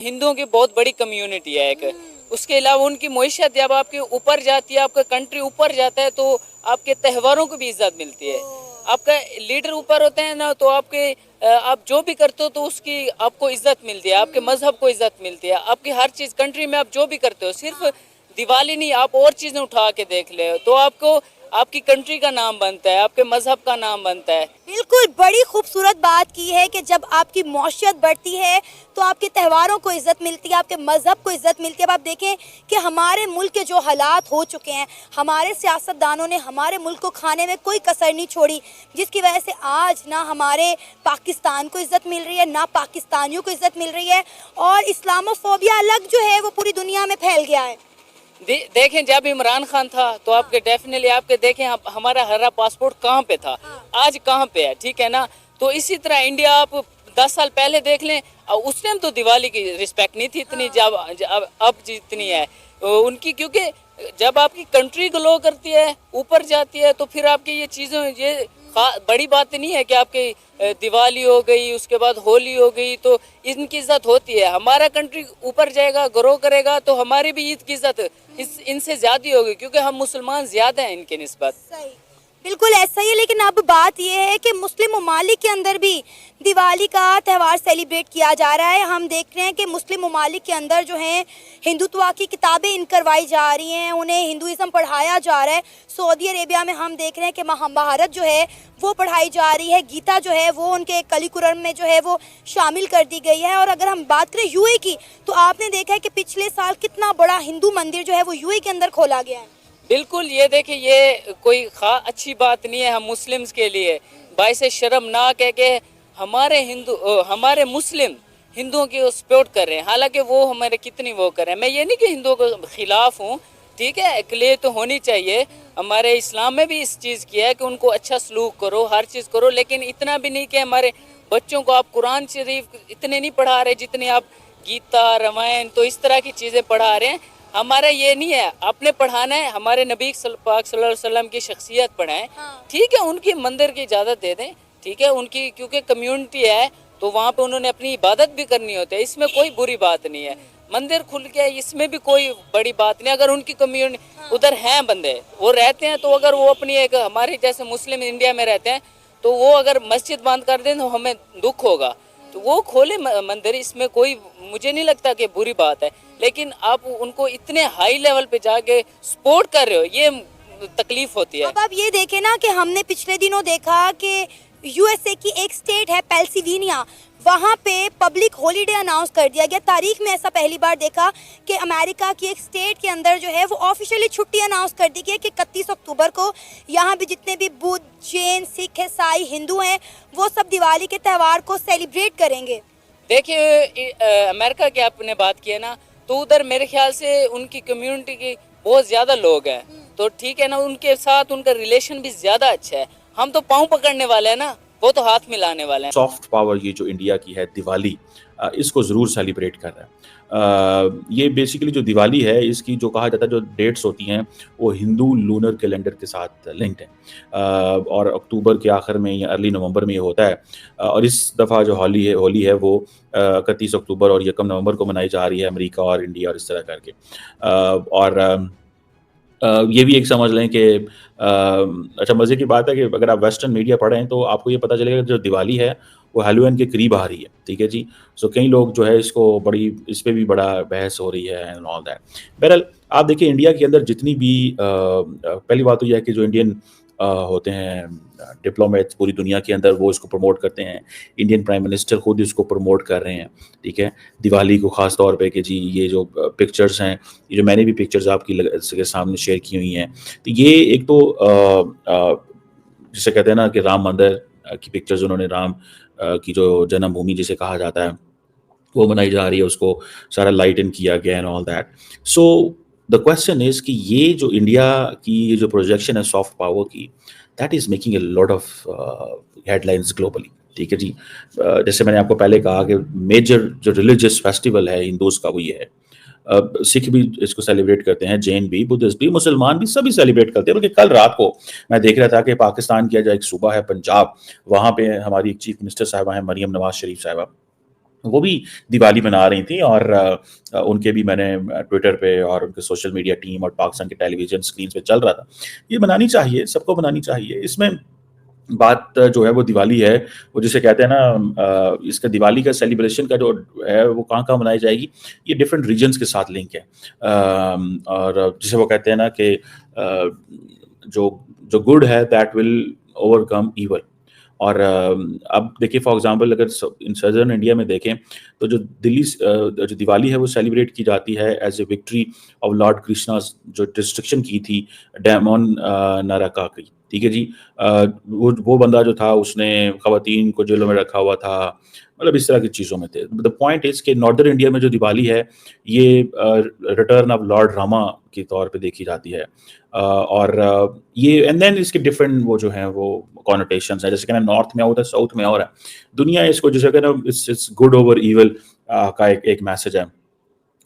हिंदुओं की बहुत बड़ी कम्युनिटी है एक। उसके अलावा उनकी मईशत जब आपके ऊपर जाती है, आपका कंट्री ऊपर जाता है, तो आपके त्योहारों को भी इज्जत मिलती है। आपका लीडर ऊपर होते हैं ना, तो आपके आप जो भी करते हो तो उसकी आपको इज्जत मिलती है, आपके मजहब को इज्जत मिलती है, आपकी हर चीज़ कंट्री में आप जो भी करते हो, सिर्फ दिवाली नहीं, आप और चीज़ें उठा के देख ले तो आपको आपकी कंट्री का नाम बनता है, आपके मजहब का नाम बनता है। बिल्कुल, बड़ी खूबसूरत बात की है कि जब आपकी मौशियत बढ़ती है तो आपके त्योहारों को इज़्ज़त मिलती है, आपके मज़हब को इज़्ज़त मिलती है। अब आप देखें कि हमारे मुल्क के जो हालात हो चुके हैं, हमारे सियासतदानों ने हमारे मुल्क को खाने में कोई कसर नहीं छोड़ी, जिसकी वजह से आज ना हमारे पाकिस्तान को इज़्ज़त मिल रही है, ना पाकिस्तानियों को इज़्ज़त मिल रही है, और इस्लामोफोबिया अलग जो है वो पूरी दुनिया में फैल गया है। देखें, जब इमरान खान था तो आपके डेफिनेटली आपके देखें हमारा हरा पासपोर्ट कहाँ पे था, आज कहाँ पे है, ठीक है ना। तो इसी तरह इंडिया आप 10 साल पहले देख लें, उस टाइम तो दिवाली की रिस्पेक्ट नहीं थी इतनी, जब अब जितनी है उनकी, क्योंकि जब आपकी कंट्री ग्लो करती है, ऊपर जाती है, तो फिर आपकी ये चीज़ें, ये बड़ी बात नहीं है कि आपकी दिवाली हो गई, उसके बाद होली हो गई, तो इनकी इज्जत होती है। हमारा कंट्री ऊपर जाएगा, ग्रो करेगा, तो हमारी भी ईद की इज्जत इनसे ज़्यादा होगी, क्योंकि हम मुसलमान ज़्यादा हैं इनके निस्बत। सही, बिल्कुल ऐसा ही है। लेकिन अब बात यह है कि मुस्लिम ममालिक के अंदर भी दिवाली का त्यौहार सेलिब्रेट किया जा रहा है। हम देख रहे हैं कि मुस्लिम ममालिक के अंदर जो हैं हिंदुत्व की किताबें इन करवाई जा रही हैं, उन्हें हिंदुइज़्म पढ़ाया जा रहा है। सऊदी अरेबिया में हम देख रहे हैं कि महाभारत जो है वो पढ़ाई जा रही है, गीता जो है वो उनके करिकुलम में जो है वो शामिल कर दी गई है। और अगर हम बात करें यूए की, तो आपने देखा है कि पिछले साल कितना बड़ा हिंदू मंदिर जो है वो यूए के अंदर खोला गया है। बिल्कुल, ये देखिए, ये कोई अच्छी बात नहीं है हम मुस्लिम्स के लिए, बाइस शर्मनाक है कि हमारे मुस्लिम हिंदुओं की सपोर्ट कर रहे हैं, हालांकि वो हमारे कितनी वो कर रहे हैं। मैं ये नहीं कि हिंदुओं को खिलाफ हूँ, ठीक है, इकले तो होनी चाहिए, हमारे इस्लाम में भी इस चीज़ की है कि उनको अच्छा सलूक करो, हर चीज़ करो, लेकिन इतना भी नहीं कि हमारे बच्चों को आप कुरान शरीफ इतने नहीं पढ़ा रहे जितने आप गीता, रामायण, तो इस तरह की चीज़ें पढ़ा रहे हैं। हमारा ये नहीं है, आपने पढ़ाना है हमारे नबी पाक सल्लल्लाहु अलैहि वसल्लम की शख्सियत पढ़ाएं, ठीक है, उनकी मंदिर की इजाज़त दे दें, ठीक है, उनकी क्योंकि कम्युनिटी है तो वहाँ पे उन्होंने अपनी इबादत भी करनी होती है, इसमें कोई बुरी बात नहीं है। मंदिर खुल के इसमें भी कोई बड़ी बात नहीं। अगर उनकी कम्युनिटी उधर हैं, बंदे वो रहते हैं, तो अगर वो अपनी एक हमारे जैसे मुस्लिम इंडिया में रहते हैं, तो वो अगर मस्जिद बंद कर दें तो हमें दुख होगा, तो वो खोले मंदिर, इसमें कोई मुझे नहीं लगता कि बुरी बात है। लेकिन आप उनको इतने हाई लेवल पे जाके सपोर्ट कर रहे हो, ये तकलीफ होती है। अब आप ये देखें ना कि हमने पिछले दिनों देखा कि यूएसए की एक स्टेट है पेंसिल्वेनिया, वहाँ पे पब्लिक हॉलीडे अनाउंस कर दिया गया। तारीख में ऐसा पहली बार देखा कि अमेरिका की एक स्टेट के अंदर जो है वो ऑफिशियली छुट्टी अनाउंस कर दी गई कि 31 अक्टूबर को यहाँ भी जितने भी बुद्ध, जैन, सिख, ईसाई, हिंदू हैं, वो सब दिवाली के त्यौहार को सेलिब्रेट करेंगे। देखिए, अमेरिका की आपने बात की है ना, तो उधर मेरे ख्याल से उनकी कम्युनिटी की बहुत ज़्यादा लोग हैं, तो ठीक है ना, उनके साथ उनका रिलेशन भी ज़्यादा अच्छा है। हम तो पाँव पकड़ने वाले हैं ना, वो तो हाथ मिलाने वाले हैं। सॉफ्ट पावर ये जो इंडिया की है दिवाली, इसको ज़रूर सेलिब्रेट कर रहा है। ये बेसिकली जो दिवाली है, इसकी जो कहा जाता है जो डेट्स होती हैं वो हिंदू लूनर कैलेंडर के साथ लिंक्ड है, और अक्टूबर के आखिर में या अर्ली नवंबर में ये होता है। और इस दफ़ा जो होली है वो 31 अक्टूबर और 1 नवंबर को मनाई जा रही है, अमेरिका और इंडिया और इस तरह करके। और ये भी एक समझ लें कि अच्छा, मज़े की बात है कि अगर आप वेस्टर्न मीडिया पढ़ें तो आपको ये पता चलेगा कि जो दिवाली है वो हैलोवीन के करीब आ रही है, ठीक है जी। सो कई लोग जो है इसको इस पे भी बड़ा बहस हो रही है एंड ऑल दैट। बहरहाल आप देखिए, इंडिया के अंदर जितनी भी पहली बात तो यह है कि जो इंडियन होते हैं डिप्लोमेट्स पूरी दुनिया के अंदर, वो इसको प्रमोट करते हैं। इंडियन प्राइम मिनिस्टर खुद इसको प्रमोट कर रहे हैं, ठीक है, दिवाली को ख़ास तौर पे कि जी ये जो पिक्चर्स हैं, ये जो मैंने भी पिक्चर्स आपकी के सामने शेयर की हुई हैं, तो ये एक तो जिसे कहते हैं ना कि राम मंदिर की पिक्चर्स, उन्होंने राम की जो जन्मभूमि जिसे कहा जाता है वो बनाई जा रही है, उसको सारा लाइटन किया गया and all that. So the question is कि ये जो इंडिया की ये जो प्रोजेक्शन है सॉफ्ट पावर की, that is making a lot of headlines globally, ठीक है जी। जैसे मैंने आपको पहले कहा कि मेजर जो रिलीजियस फेस्टिवल है हिंदूज़ का वो ये है। सिख भी इसको सेलिब्रेट करते हैं, जैन भी, बुद्धिस्ट भी, मुसलमान भी, सभी सेलिब्रेट करते हैं। बल्कि कल रात को मैं देख रहा था कि पाकिस्तान की जो एक सूबा है पंजाब, वहाँ पे हमारी एक चीफ मिनिस्टर साहिबा हैं, मरियम नवाज शरीफ साहिबा, वो भी दिवाली मना रही थी और उनके भी मैंने ट्विटर पे और उनके सोशल मीडिया टीम और पाकिस्तान के टेलीविज़न स्क्रीन्स पे चल रहा था। ये मनानी चाहिए, सबको मनानी चाहिए। इसमें बात जो है वो दिवाली है, वो जिसे कहते हैं ना इसका दिवाली का सेलिब्रेशन का जो है वो कहाँ-कहाँ मनाई जाएगी, ये डिफरेंट रीजन्स के साथ लिंक है। और जिसे वो कहते हैं ना कि जो जो गुड है दैट विल ओवरकम ईवल। और अब देखिए फॉर एग्जांपल अगर इन सदर्न इंडिया में देखें तो जो जो दिवाली है वो सेलिब्रेट की जाती है as a victory of Lord Krishna, जो डिस्ट्रक्शन की थी डेमोन नरका की, ठीक है जी। वो बंदा जो था उसने खवातीन को जेलों में रखा हुआ था, मतलब इस तरह की चीज़ों में थे। द पॉइंट इज़ कि नॉर्दर्न इंडिया में जो दिवाली है ये रिटर्न ऑफ लॉर्ड रामा के तौर पे देखी जाती है। और ये एंड देन इसके डिफरेंट वो जो हैं वो कॉनोटेशंस हैं, जैसे कि ना नॉर्थ में और साउथ में और है। दुनिया इसको जैसे कि ना इट्स गुड ओवर ईवल का एक मैसेज है।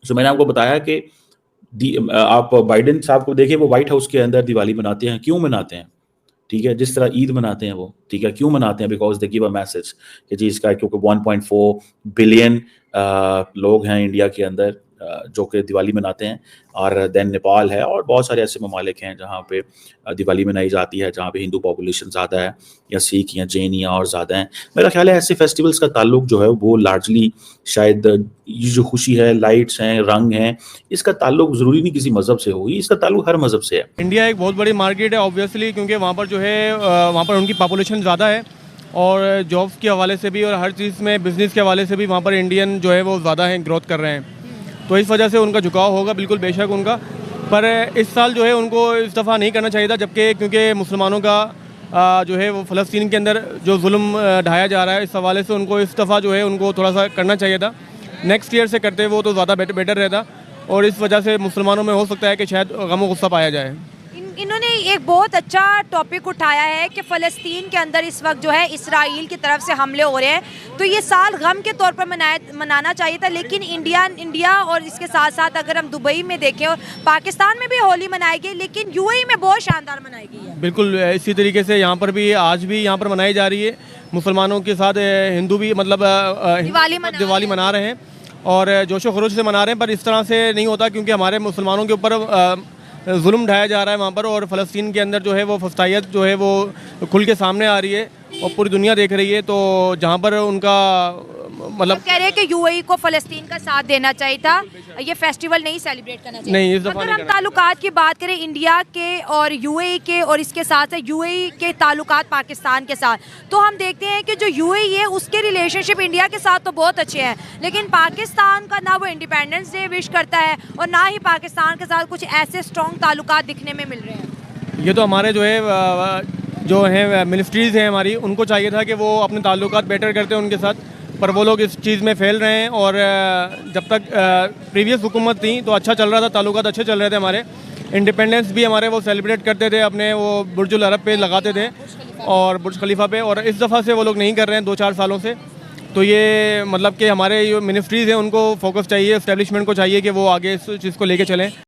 सो मैंने आपको बताया कि आप बाइडेन साहब को देखिए, वो व्हाइट हाउस के अंदर दिवाली मनाते हैं। क्यों मनाते हैं? ठीक है, जिस तरह ईद मनाते हैं वो, ठीक है, क्यों मनाते हैं? Because they give a message कि जी इसका क्योंकि 1.4 बिलियन लोग हैं इंडिया के अंदर जो कि दिवाली मनाते हैं। और देन नेपाल है और बहुत सारे ऐसे ममालिक हैं जहाँ पे दिवाली मनाई जाती है, जहाँ पे हिंदू पॉपुलेशन ज़्यादा है, या सिख या जैन या और ज़्यादा हैं। मेरा ख्याल है ऐसे फेस्टिवल्स का ताल्लुक जो है वो लार्जली शायद ये जो खुशी है, लाइट्स हैं, रंग हैं, इसका ताल्लुक ज़रूरी नहीं किसी मज़हब से हो, इसका ताल्लुक हर मज़हब से है। इंडिया एक बहुत बड़ी मार्केट है ऑब्वियसली, क्योंकि वहाँ पर जो है वहाँ पर उनकी पॉपुलेशन ज़्यादा है और जॉब्स के हवाले से भी और हर चीज़ में बिज़नेस के हवाले से भी वहाँ पर इंडियन जो है वो ज़्यादा है, ग्रोथ कर रहे हैं। तो इस वजह से उनका झुकाव होगा बिल्कुल बेशक उनका, पर इस साल जो है उनको इस दफ़ा नहीं करना चाहिए था, जबकि क्योंकि मुसलमानों का जो है वो फ़लस्तीन के अंदर जो जुल्म ढाया जा रहा है, इस हवाले से उनको इस दफ़ा जो है उनको थोड़ा सा करना चाहिए था। नेक्स्ट ईयर से करते वो तो ज़्यादा बेटर रहता, और इस वजह से मुसलमानों में हो सकता है कि शायद गम गुस्सा पाया जाए। इन्होंने एक बहुत अच्छा टॉपिक उठाया है कि फ़लस्तीन के अंदर इस वक्त जो है इसराइल की तरफ से हमले हो रहे हैं, तो ये साल गम के तौर पर मनाना चाहिए था। लेकिन इंडिया और इसके साथ साथ अगर हम दुबई में देखें और पाकिस्तान में भी होली मनाई गई, लेकिन यूएई में बहुत शानदार मनाई गई है। बिल्कुल इसी तरीके से यहाँ पर भी आज भी यहाँ पर मनाई जा रही है। मुसलमानों के साथ हिंदू भी मतलब दिवाली मना रहे हैं और जोशो खरोश से मना रहे हैं, पर इस तरह से नहीं होता क्योंकि हमारे मुसलमानों के ऊपर जुल्म ढाया जा रहा है वहाँ पर, और फ़लस्तीन के अंदर जो है वो फस्तायत जो है वो खुल के सामने आ रही है और पूरी दुनिया देख रही है। तो जहाँ पर उनका मतलब कह रहे हैं कि यूएई को फ़लस्तीन का साथ देना चाहिए था, ये फेस्टिवल नहीं सेलिब्रेट करना चाहिए। नहीं, इस दफ़ा अगर नहीं हम करना। ताल्लुकात की बात करें इंडिया के और यूएई के, और इसके साथ साथ यूएई के ताल्लुकात पाकिस्तान के साथ, तो हम देखते हैं कि जो यूएई है उसके रिलेशनशिप इंडिया के साथ तो बहुत अच्छे हैं, लेकिन पाकिस्तान का ना वो इंडिपेंडेंस डे विश करता है और ना ही पाकिस्तान के साथ कुछ ऐसे स्ट्रॉन्ग ताल्लुकात दिखने में मिल रहे हैं। ये तो हमारे जो है मिनिस्ट्रीज़ हैं हमारी, उनको चाहिए था कि वो अपने ताल्लुकात बेटर करते हैं उनके साथ, पर वो लोग इस चीज़ में फेल रहे हैं। और जब तक प्रीवियस हुकूमत थी तो अच्छा चल रहा था, ताल्लुकात अच्छे चल रहे थे हमारे। इंडिपेंडेंस भी हमारे वो सेलिब्रेट करते थे, अपने वो बुर्जुल अरब पे लगाते थे और बुर्ज खलीफा पे, और इस दफ़ा से वो लोग नहीं कर रहे हैं 2-4 सालों से। तो ये मतलब कि हमारे जो मिनिस्ट्रीज़ हैं उनको फोकस चाहिए, इस्टेब्लिशमेंट को चाहिए कि वो आगे इस चीज़ को लेके चलें।